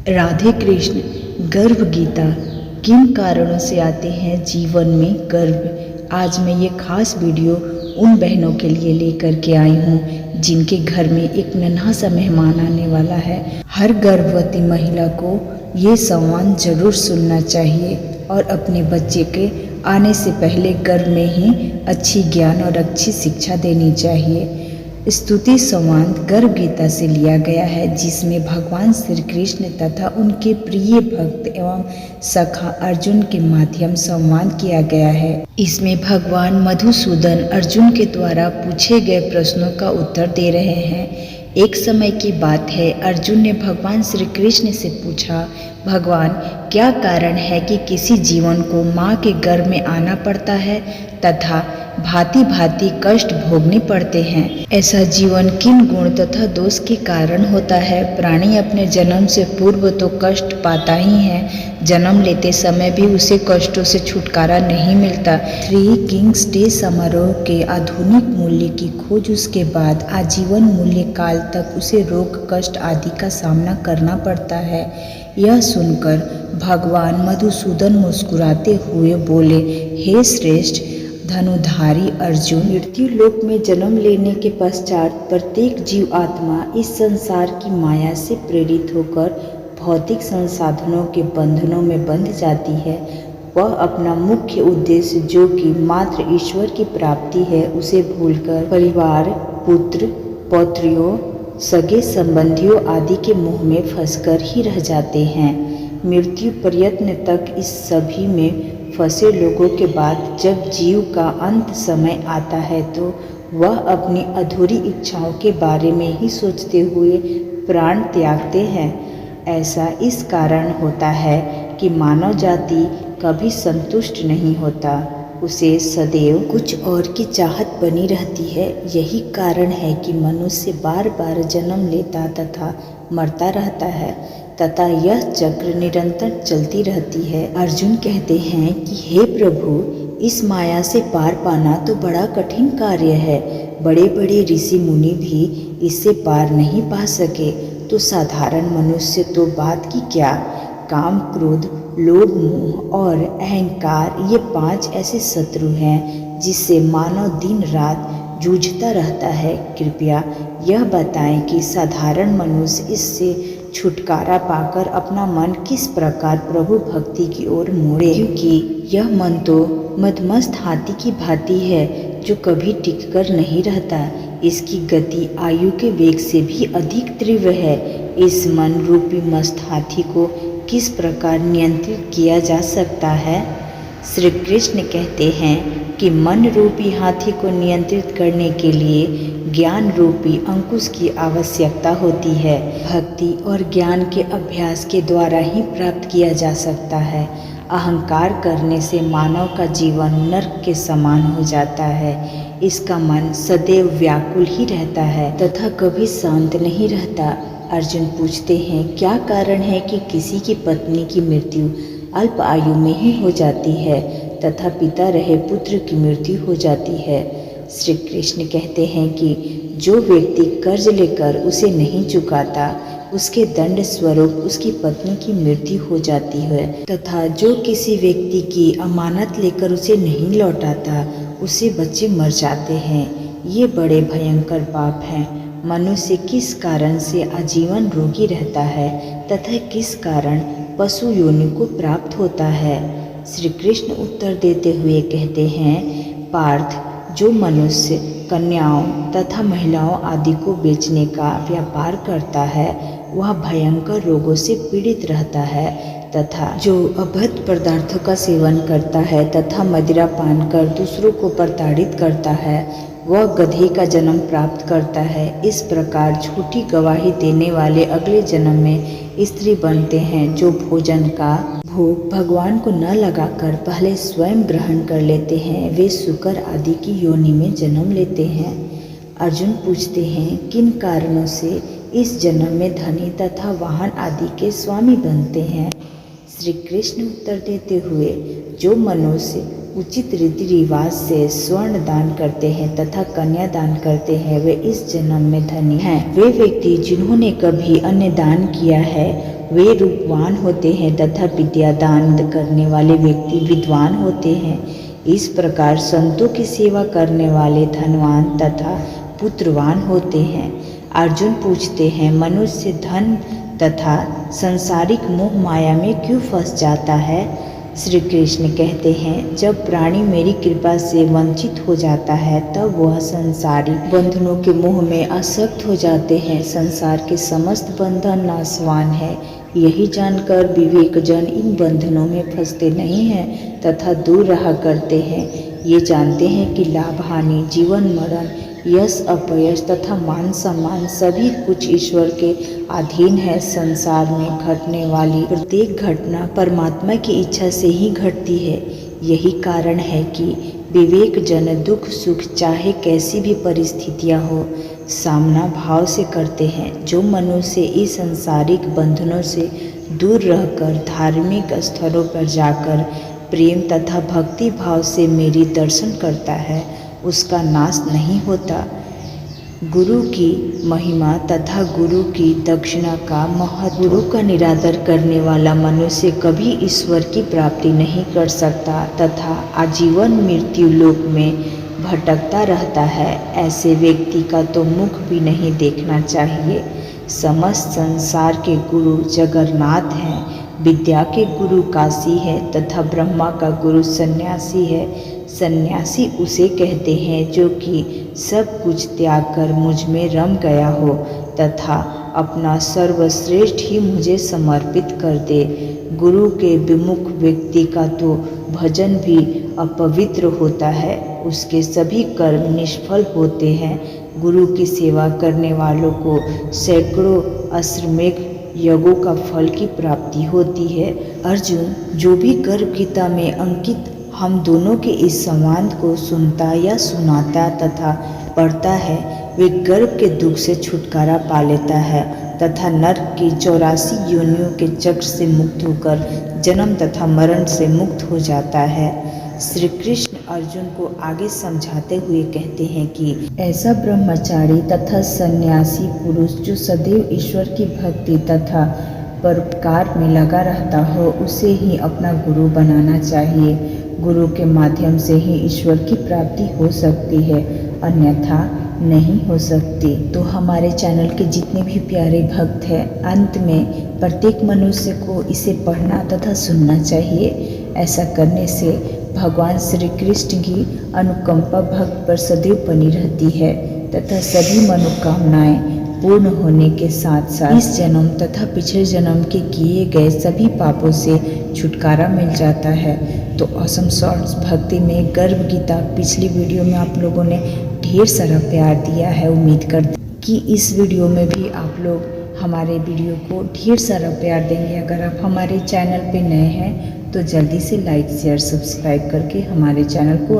राधे कृष्ण। गर्भ गीता। किन कारणों से आते हैं जीवन में गर्भ। आज मैं ये खास वीडियो उन बहनों के लिए लेकर के आई हूँ जिनके घर में एक नन्हा सा मेहमान आने वाला है। हर गर्भवती महिला को ये संवाद जरूर सुनना चाहिए और अपने बच्चे के आने से पहले गर्भ में ही अच्छी ज्ञान और अच्छी शिक्षा देनी चाहिए। स्तुति संवाद गर्भ गीता से लिया गया है, जिसमें भगवान श्री कृष्ण तथा उनके प्रिय भक्त एवं सखा अर्जुन के माध्यम संवाद किया गया है। इसमें भगवान मधुसूदन अर्जुन के द्वारा पूछे गए प्रश्नों का उत्तर दे रहे हैं। एक समय की बात है, अर्जुन ने भगवान श्री कृष्ण से पूछा, भगवान क्या कारण है कि किसी जीवन को माँ के गर्भ में आना पड़ता है तथा भांति भांति कष्ट भोगने पड़ते हैं। ऐसा जीवन किन गुण तथा दोष के कारण होता है। प्राणी अपने जन्म से पूर्व तो कष्ट पाता ही है, जन्म लेते समय भी उसे कष्टों से छुटकारा नहीं मिलता। थ्री किंग्स डे समारोह के आधुनिक मूल्य की खोज उसके बाद आजीवन मूल्य काल तक उसे रोग कष्ट आदि का सामना करना पड़ता है। यह सुनकर भगवान मधुसूदन मुस्कुराते हुए बोले, हे श्रेष्ठ धनुधारी अर्जुन, मृत्यु लोक में जन्म लेने के पश्चात प्रत्येक जीव आत्मा इस संसार की माया से प्रेरित होकर भौतिक संसाधनों के बंधनों में बंध जाती है। वह अपना मुख्य उद्देश्य जो कि मात्र ईश्वर की प्राप्ति है उसे भूलकर परिवार, पुत्र पौत्रियों, सगे संबंधियों आदि के मोह में फंसकर ही रह जाते हैं। मृत्यु प्रयत्न तक इस सभी में फंसे लोगों के बाद जब जीव का अंत समय आता है तो वह अपनी अधूरी इच्छाओं के बारे में ही सोचते हुए प्राण त्यागते हैं। ऐसा इस कारण होता है कि मानव जाति कभी संतुष्ट नहीं होता, उसे सदैव कुछ और की चाहत बनी रहती है। यही कारण है कि मनुष्य बार बार जन्म लेता तथा मरता रहता है तथा यह चक्र निरंतर चलती रहती है। अर्जुन कहते हैं कि हे प्रभु, इस माया से पार पाना तो बड़ा कठिन कार्य है। बड़े बड़े ऋषि मुनि भी इससे पार नहीं पा सके, तो साधारण मनुष्य तो बात की क्या। काम, क्रोध, लोभ, मोह और अहंकार ये 5 ऐसे शत्रु हैं जिससे मानव दिन रात जूझता रहता है। कृपया यह बताएं कि साधारण मनुष्य इससे छुटकारा पाकर अपना मन किस प्रकार प्रभु भक्ति की ओर मोड़े, क्योंकि यह मन तो मदमस्त हाथी की भांति है जो कभी टिककर नहीं रहता। इसकी गति आयु के वेग से भी अधिक तीव्र है। इस मन रूपी मस्त हाथी को किस प्रकार नियंत्रित किया जा सकता है। श्री कृष्ण कहते हैं कि मन रूपी हाथी को नियंत्रित करने के लिए ज्ञान रूपी अंकुश की आवश्यकता होती है। भक्ति और ज्ञान के अभ्यास के द्वारा ही प्राप्त किया जा सकता है। अहंकार करने से मानव का जीवन नरक के समान हो जाता है। इसका मन सदैव व्याकुल ही रहता है तथा कभी शांत नहीं रहता। अर्जुन पूछते हैं, क्या कारण है कि किसी की पत्नी की मृत्यु अल्प आयु में ही हो जाती है तथा पिता रहे पुत्र की मृत्यु हो जाती है। श्री कृष्ण कहते हैं कि जो व्यक्ति कर्ज लेकर उसे नहीं चुकाता, उसके दंड स्वरूप उसकी पत्नी की मृत्यु हो जाती है तथा जो किसी व्यक्ति की अमानत लेकर उसे नहीं लौटाता, उससे बच्चे मर जाते हैं। ये बड़े भयंकर पाप हैं। मनुष्य किस कारण से आजीवन रोगी रहता है तथा किस कारण पशु योनि को प्राप्त होता है। श्री कृष्ण उत्तर देते हुए कहते हैं, पार्थ, जो मनुष्य कन्याओं तथा महिलाओं आदि को बेचने का व्यापार करता है वह भयंकर रोगों से पीड़ित रहता है तथा जो अभद्र पदार्थों का सेवन करता है तथा मदिरा पान कर दूसरों को प्रताड़ित करता है वह गधे का जन्म प्राप्त करता है। इस प्रकार झूठी गवाही देने वाले अगले जन्म में स्त्री बनते हैं जो भोजन का भोग भगवान को न लगाकर पहले स्वयं ग्रहण कर लेते हैं। वे शुकर आदि की योनि में जन्म लेते हैं। अर्जुन पूछते हैं, किन कारणों से इस जन्म में धनी तथा वाहन आदि के स्वामी बनते हैं। श्री कृष्ण उत्तर देते हुए, जो मनुष्य उचित रीति रिवाज से स्वर्ण दान करते हैं तथा कन्या दान करते हैं वे इस जन्म में धनी हैं। वे व्यक्ति जिन्होंने कभी अन्य दान किया है वे रूपवान होते हैं तथा विद्या दान करने वाले व्यक्ति विद्वान होते हैं। इस प्रकार संतों की सेवा करने वाले धनवान तथा पुत्रवान होते हैं। अर्जुन पूछते हैं, मनुष्य धन तथा संसारिक मोह माया में क्यों फंस जाता है? श्री कृष्ण कहते हैं, जब प्राणी मेरी कृपा से वंचित हो जाता है तब वह संसारिक बंधनों के मोह में आसक्त हो जाते हैं। संसार के समस्त बंधन नाशवान है, यही जानकर विवेकजन इन बंधनों में फंसते नहीं हैं तथा दूर रहा करते हैं। ये जानते हैं कि लाभ हानि, जीवन मरण, यश अपयश तथा मान सम्मान सभी कुछ ईश्वर के अधीन है। संसार में घटने वाली प्रत्येक घटना परमात्मा की इच्छा से ही घटती है। यही कारण है कि विवेक जन दुख सुख चाहे कैसी भी परिस्थितियां हो सामना भाव से करते हैं। जो मनुष्य इस सांसारिक बंधनों से दूर रहकर धार्मिक स्थलों पर जाकर प्रेम तथा भक्ति भाव से मेरी दर्शन करता है उसका नाश नहीं होता। गुरु की महिमा तथा गुरु की दक्षिणा का महत्व। गुरु का निरादर करने वाला मनुष्य कभी ईश्वर की प्राप्ति नहीं कर सकता तथा आजीवन मृत्यु लोक में भटकता रहता है। ऐसे व्यक्ति का तो मुख भी नहीं देखना चाहिए। समस्त संसार के गुरु जगन्नाथ हैं। विद्या के गुरु काशी है तथा ब्रह्मा का गुरु सन्यासी है। सन्यासी उसे कहते हैं जो कि सब कुछ त्याग कर मुझ में रम गया हो तथा अपना सर्वश्रेष्ठ ही मुझे समर्पित कर दे। गुरु के विमुख व्यक्ति का तो भजन भी अपवित्र होता है, उसके सभी कर्म निष्फल होते हैं। गुरु की सेवा करने वालों को सैकड़ों अश्वमेघ यज्ञों का फल की प्राप्ति होती है। अर्जुन, जो भी गर्भ गीता में अंकित हम दोनों के इस संवाद को सुनता या सुनाता तथा पढ़ता है, वे गर्भ के दुख से छुटकारा पा लेता है तथा नरक की 84 योनियों के चक्र से मुक्त होकर जन्म तथा मरण से मुक्त हो जाता है। श्री कृष्ण अर्जुन को आगे समझाते हुए कहते हैं कि ऐसा ब्रह्मचारी तथा सन्यासी पुरुष जो सदैव ईश्वर की भक्ति तथा परोपकार में लगा रहता हो, उसे ही अपना गुरु बनाना चाहिए। गुरु के माध्यम से ही ईश्वर की प्राप्ति हो सकती है, अन्यथा नहीं हो सकती। तो हमारे चैनल के जितने भी प्यारे भक्त हैं, अंत में प्रत्येक मनुष्य को इसे पढ़ना तथा सुनना चाहिए। ऐसा करने से भगवान श्री कृष्ण की अनुकंपा भक्त पर सदैव बनी रहती है तथा सभी मनोकामनाएं पूर्ण होने के साथ साथ इस जन्म तथा पिछले जन्म के किए गए सभी पापों से छुटकारा मिल जाता है। तो ऑसम शॉर्ट्स भक्ति में गर्भ गीता पिछली वीडियो में आप लोगों ने ढेर सारा प्यार दिया है। उम्मीद करते कि इस वीडियो में भी आप लोग हमारे वीडियो को ढेर सारा प्यार देंगे। अगर आप हमारे चैनल पे नए हैं तो जल्दी से लाइक शेयर सब्सक्राइब करके हमारे चैनल को